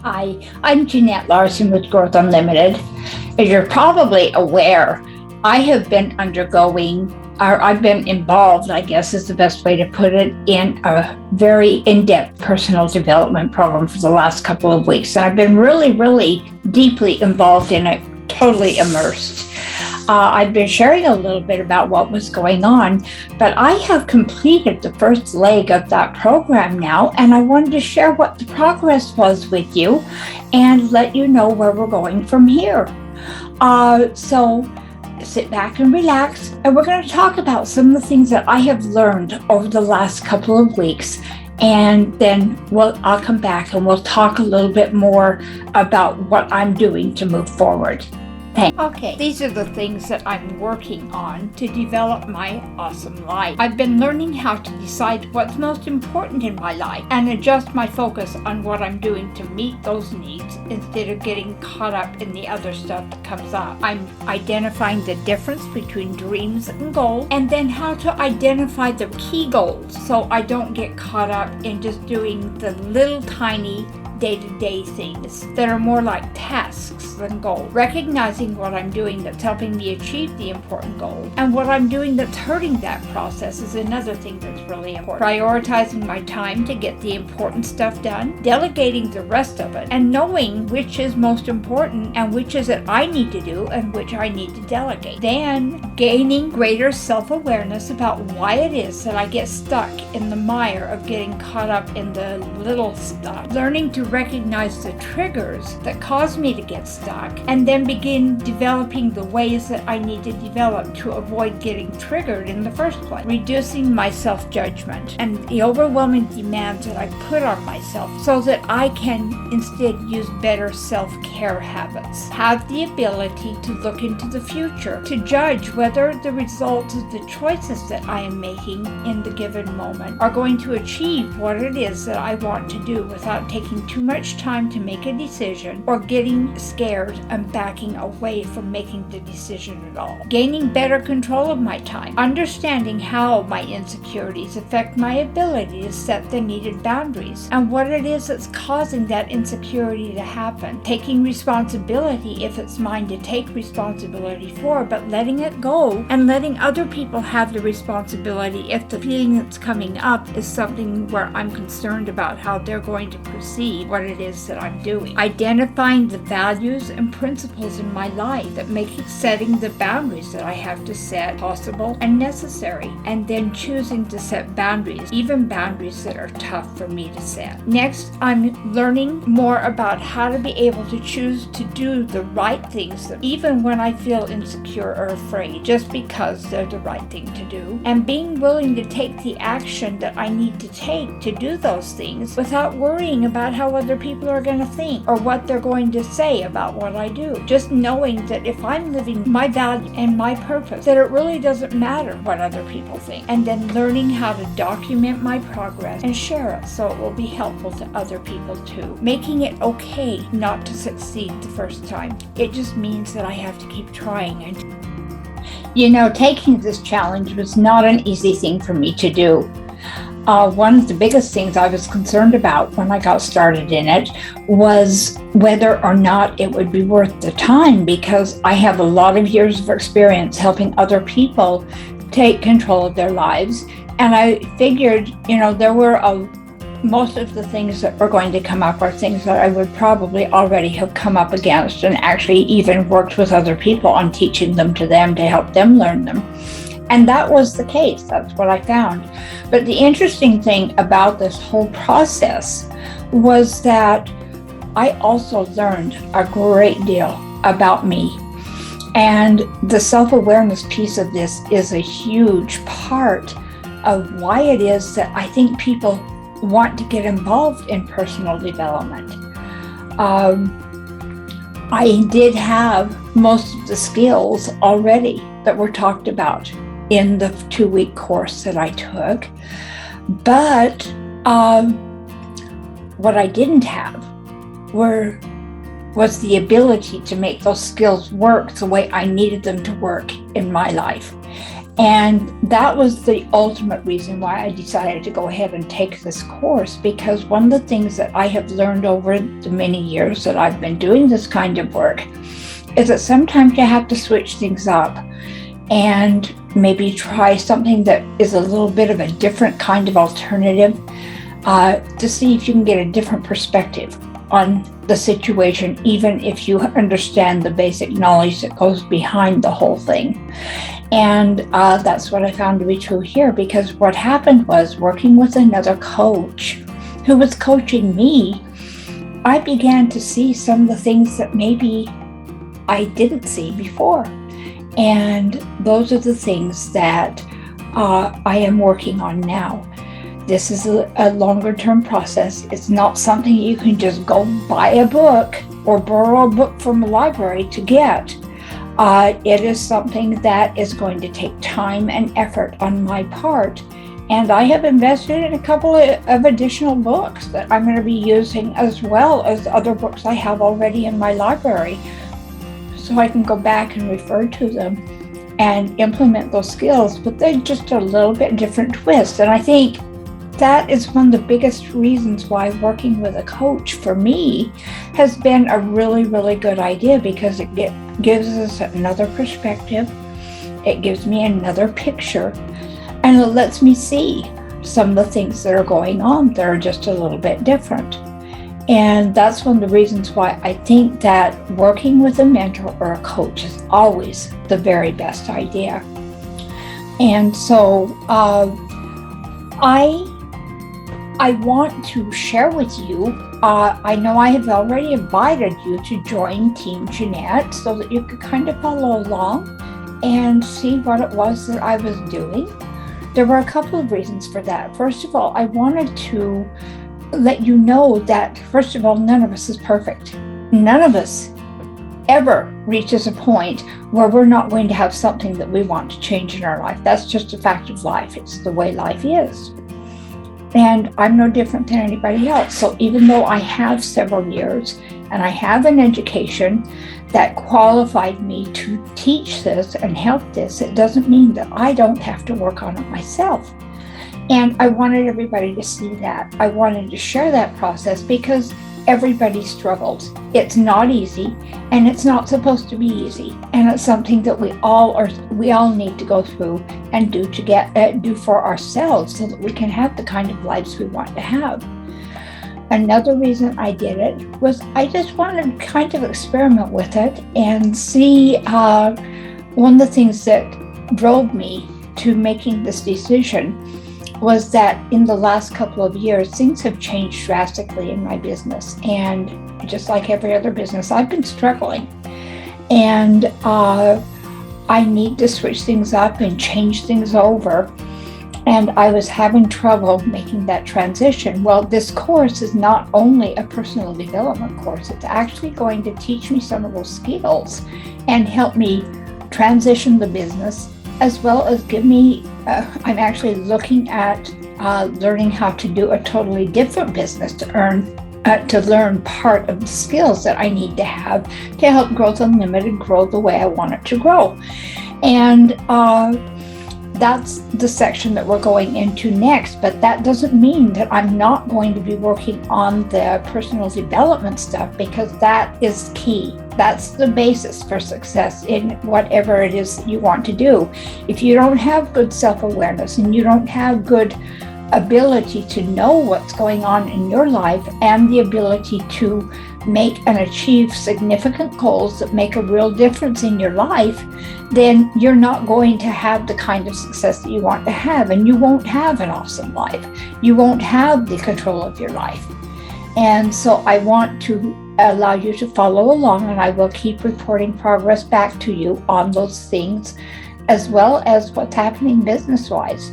Hi, I'm Jeanette Larson with Growth Unlimited. As you're probably aware, I have been undergoing, or I've been involved, I guess is the best way to put it, in a very in-depth personal development program for the last couple of weeks. And I've been really deeply involved in it, totally immersed. I've been sharing a little bit about what was going on, but I have completed the first leg of that program now, and I wanted to share what the progress was with you and let you know where we're going from here. So sit back and relax, and we're going to talk about some of the things that I have learned over the last couple of weeks. And then I'll come back and we'll talk a little bit more about what I'm doing to move forward. Okay, these are the things that I'm working on to develop my awesome life. I've been learning how to decide what's most important in my life and adjust my focus on what I'm doing to meet those needs instead of getting caught up in the other stuff that comes up. I'm identifying the difference between dreams and goals, and then how to identify the key goals so I don't get caught up in just doing the little tiny day-to-day things that are more like tasks than goals. Recognizing what I'm doing that's helping me achieve the important goal and what I'm doing that's hurting that process is another thing that's really important. Prioritizing my time to get the important stuff done, delegating the rest of it, and knowing which is most important and which is it I need to do and which I need to delegate. Then gaining greater self-awareness about why it is that I get stuck in the mire of getting caught up in the little stuff. Learning to recognize the triggers that cause me to get stuck and then begin developing the ways that I need to develop to avoid getting triggered in the first place. Reducing my self-judgment and the overwhelming demands that I put on myself so that I can instead use better self-care habits. Have the ability to look into the future, to judge whether the results of the choices that I am making in the given moment are going to achieve what it is that I want to do without taking too much time to make a decision or getting scared and backing away from making the decision at all. Gaining better control of my time. Understanding how my insecurities affect my ability to set the needed boundaries and what it is that's causing that insecurity to happen. Taking responsibility if it's mine to take responsibility for, but letting it go and letting other people have the responsibility if the feeling that's coming up is something where I'm concerned about how they're going to perceive what it is that I'm doing. Identifying the values and principles in my life that make setting the boundaries that I have to set possible and necessary, and then choosing to set boundaries, even boundaries that are tough for me to set. Next, I'm learning more about how to be able to choose to do the right things that even when I feel insecure or afraid, just because they're the right thing to do, and being willing to take the action that I need to take to do those things without worrying about how other people are going to think or what they're going to say about what I do. Just knowing that if I'm living my value and my purpose, that it really doesn't matter what other people think. And then learning how to document my progress and share it so it will be helpful to other people too. Making it okay not to succeed the first time. It just means that I have to keep trying. And taking this challenge was not an easy thing for me to do. One of the biggest things I was concerned about when I got started in it was whether or not it would be worth the time, because I have a lot of years of experience helping other people take control of their lives. And I figured, there were most of the things that were going to come up are things that I would probably already have come up against and actually even worked with other people on teaching them to help them learn them. And that was the case. That's what I found. But the interesting thing about this whole process was that I also learned a great deal about me. And the self-awareness piece of this is a huge part of why it is that I think people want to get involved in personal development. I did have most of the skills already that were talked about in the 2-week course that I took. But what I didn't have was the ability to make those skills work the way I needed them to work in my life. And that was the ultimate reason why I decided to go ahead and take this course, because one of the things that I have learned over the many years that I've been doing this kind of work is that sometimes you have to switch things up and maybe try something that is a little bit of a different kind of alternative to see if you can get a different perspective on the situation, even if you understand the basic knowledge that goes behind the whole thing. And that's what I found to be true here, because what happened was, working with another coach who was coaching me, I began to see some of the things that maybe I didn't see before. And those are the things that I am working on now. This is a longer term process. It's not something you can just go buy a book or borrow a book from a library to get. It is something that is going to take time and effort on my part. And I have invested in a couple of additional books that I'm going to be using, as well as other books I have already in my library, so I can go back and refer to them and implement those skills, but they're just a little bit different twist. And I think that is one of the biggest reasons why working with a coach for me has been a really, really good idea, because it gives us another perspective. It gives me another picture, and it lets me see some of the things that are going on that are just a little bit different. And that's one of the reasons why I think that working with a mentor or a coach is always the very best idea. And so I want to share with you, I know I have already invited you to join Team Jeanette so that you could kind of follow along and see what it was that I was doing. There were a couple of reasons for that. First of all, I wanted to let you know that, first of all, none of us is perfect. None of us ever reaches a point where we're not going to have something that we want to change in our life. That's just a fact of life. It's the way life is. And I'm no different than anybody else. So even though I have several years and I have an education that qualified me to teach this and help this, it doesn't mean that I don't have to work on it myself. And I wanted everybody to see that. I wanted to share that process because everybody struggles. It's not easy, and it's not supposed to be easy. And it's something that we all need to go through and do for ourselves so that we can have the kind of lives we want to have. Another reason I did it was I just wanted to kind of experiment with it and see. One of the things that drove me to making this decision was that in the last couple of years, things have changed drastically in my business. And just like every other business, I've been struggling. And I need to switch things up and change things over. And I was having trouble making that transition. Well, this course is not only a personal development course, it's actually going to teach me some of those skills and help me transition the business, as well as give me, I'm actually looking at learning how to do a totally different business to learn part of the skills that I need to have to help Growth Unlimited grow the way I want it to grow. And that's the section that we're going into next, but that doesn't mean that I'm not going to be working on the personal development stuff, because that is key. That's the basis for success in whatever it is that you want to do. If you don't have good self-awareness and you don't have good ability to know what's going on in your life and the ability to make and achieve significant goals that make a real difference in your life, then you're not going to have the kind of success that you want to have, and you won't have an awesome life. You won't have the control of your life. And so I want to allow you to follow along, and I will keep reporting progress back to you on those things, as well as what's happening business-wise.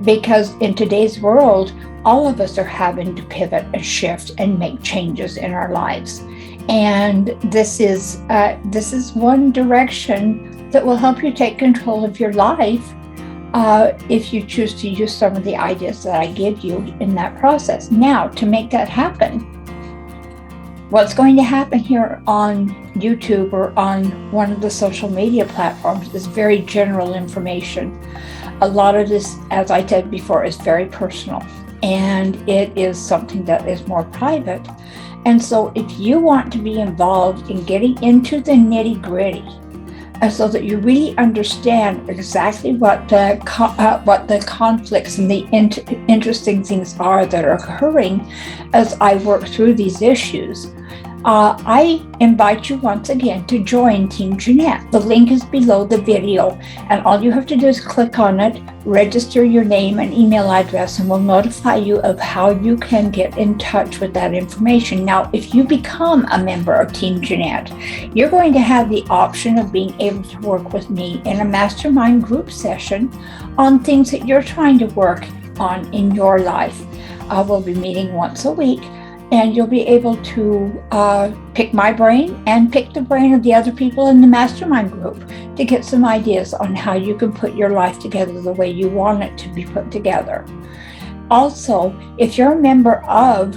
Because in today's world, all of us are having to pivot and shift and make changes in our lives. And this is one direction that will help you take control of your life if you choose to use some of the ideas that I give you in that process. Now, to make that happen, What's going to happen here on YouTube or on one of the social media platforms is very general information. A lot of this, as I said before, is very personal, and it is something that is more private. And so if you want to be involved in getting into the nitty-gritty, so that you really understand exactly what the conflicts and the interesting things are that are occurring as I work through these issues, I invite you once again to join Team Jeanette. The link is below the video, and all you have to do is click on it, register your name and email address, and we'll notify you of how you can get in touch with that information. Now, if you become a member of Team Jeanette, you're going to have the option of being able to work with me in a mastermind group session on things that you're trying to work on in your life. We'll be meeting once a week, and you'll be able to pick my brain and pick the brain of the other people in the mastermind group to get some ideas on how you can put your life together the way you want it to be put together. Also, if you're a member of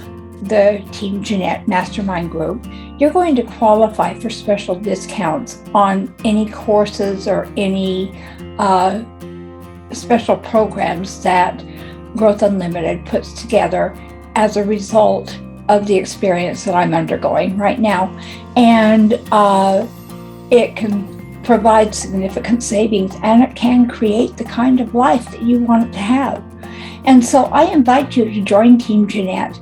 the Team Jeanette mastermind group, you're going to qualify for special discounts on any courses or any special programs that Growth Unlimited puts together as a result of the experience that I'm undergoing right now. And it can provide significant savings, and it can create the kind of life that you want it to have. And so I invite you to join Team Jeanette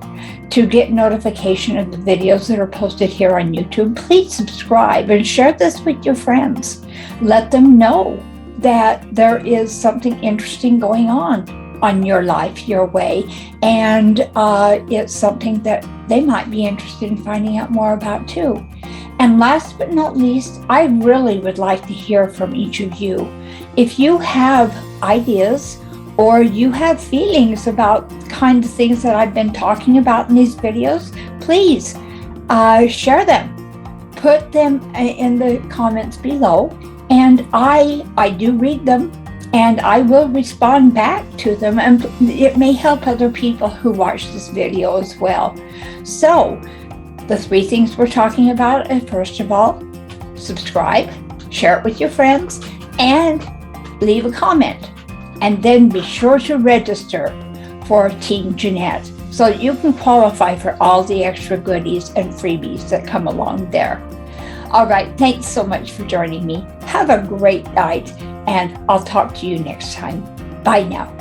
to get notification of the videos that are posted here on YouTube. Please subscribe and share this with your friends. Let them know that there is something interesting going on your life, your way, and it's something that they might be interested in finding out more about too. And last but not least, I really would like to hear from each of you. If you have ideas or you have feelings about the kind of things that I've been talking about in these videos, please share them. Put them in the comments below, and I do read them, and I will respond back to them, and it may help other people who watch this video as well. So, the 3 things we're talking about are, first of all, subscribe, share it with your friends, and leave a comment. And then be sure to register for Team Jeanette so that you can qualify for all the extra goodies and freebies that come along there. All right, thanks so much for joining me. Have a great night, and I'll talk to you next time. Bye now.